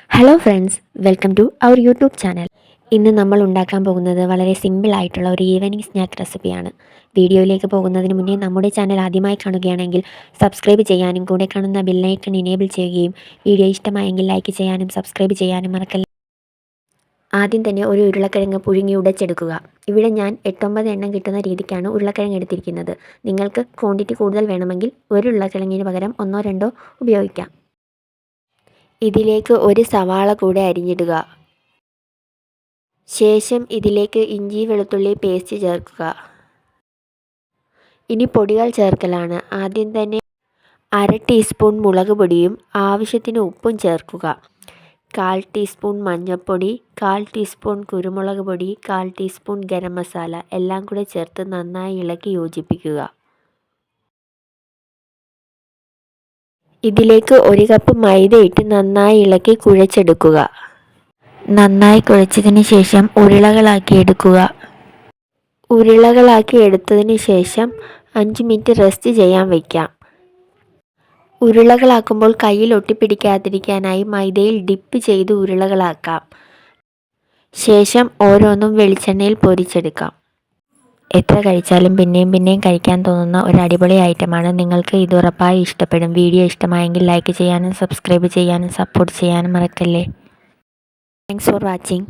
Hello friends, welcome to our YouTube channel. ഇന്ന് നമ്മൾ ഉണ്ടാക്കാൻ പോകുന്നത് വളരെ സിമ്പിൾ ആയിട്ടുള്ള ഒരു ഈവനിങ് സ്നാക്ക് റെസിപ്പിയാണ്. വീഡിയോയിലേക്ക് പോകുന്നതിന് മുന്നേ നമ്മുടെ ചാനൽ ആദ്യമായി കാണുകയാണെങ്കിൽ സബ്സ്ക്രൈബ് ചെയ്യാനും കൂടെ കാണുന്ന ബെല്ലൈക്കൺ എനേബിൾ ചെയ്യുകയും വീഡിയോ ഇഷ്ടമായെങ്കിൽ ലൈക്ക് ചെയ്യാനും സബ്സ്ക്രൈബ് ചെയ്യാനും മറക്കല്ല. ആദ്യം തന്നെ ഒരു ഉരുളക്കിഴങ്ങ് പുഴുങ്ങി ഉടച്ചെടുക്കുക. ഇവിടെ ഞാൻ 8-9 എണ്ണം കിട്ടുന്ന രീതിക്കാണ് ഉരുളക്കിഴങ്ങ് എടുത്തിരിക്കുന്നത്. നിങ്ങൾക്ക് ക്വാണ്ടിറ്റി കൂടുതൽ വേണമെങ്കിൽ ഒരു ഉരുളക്കിഴങ്ങിന് പകരം 1-2 ഉപയോഗിക്കാം. ഇതിലേക്ക് ഒരു സവാള കൂടെ അരിഞ്ഞിടുക. ശേഷം ഇതിലേക്ക് ഇഞ്ചി വെളുത്തുള്ളി പേസ്റ്റ് ചേർക്കുക. ഇനി പൊടികൾ ചേർക്കലാണ്. ആദ്യം തന്നെ 1/2 ടീസ്പൂൺ മുളക് പൊടിയും ആവശ്യത്തിന് ഉപ്പും ചേർക്കുക. 1/4 ടീസ്പൂൺ മഞ്ഞൾപ്പൊടി, 1/4 ടീസ്പൂൺ കുരുമുളക് പൊടി, 1/4 ടീസ്പൂൺ ഗരം മസാല എല്ലാം കൂടെ ചേർത്ത് നന്നായി ഇളക്കി യോജിപ്പിക്കുക. ഇതിലേക്ക് 1 കപ്പ് മൈദ ഇട്ട് നന്നായി ഇളക്കി കുഴച്ചെടുക്കുക. നന്നായി കുഴച്ചതിന് ശേഷം ഉരുളകളാക്കി എടുക്കുക. ഉരുളകളാക്കി എടുത്തതിന് ശേഷം 5 മിനിറ്റ് റെസ്റ്റ് ചെയ്യാൻ വയ്ക്കാം. ഉരുളകളാക്കുമ്പോൾ കയ്യിൽ ഒട്ടിപ്പിടിക്കാതിരിക്കാനായി മൈദയിൽ ഡിപ്പ് ചെയ്ത് ഉരുളകളാക്കാം. ശേഷം ഓരോന്നും വെളിച്ചെണ്ണയിൽ പൊരിച്ചെടുക്കാം. എത്ര കഴിച്ചാലും പിന്നെയും പിന്നെയും കഴിക്കാൻ തോന്നുന്ന ഒരു അടിപൊളി ഐറ്റമാണ്. നിങ്ങൾക്ക് ഇത് ഉറപ്പായി ഇഷ്ടപ്പെടും. വീഡിയോ ഇഷ്ടമായെങ്കിൽ ലൈക്ക് ചെയ്യാനും സബ്സ്ക്രൈബ് ചെയ്യാനും സപ്പോർട്ട് ചെയ്യാനും മറക്കല്ലേ. Thanks for watching.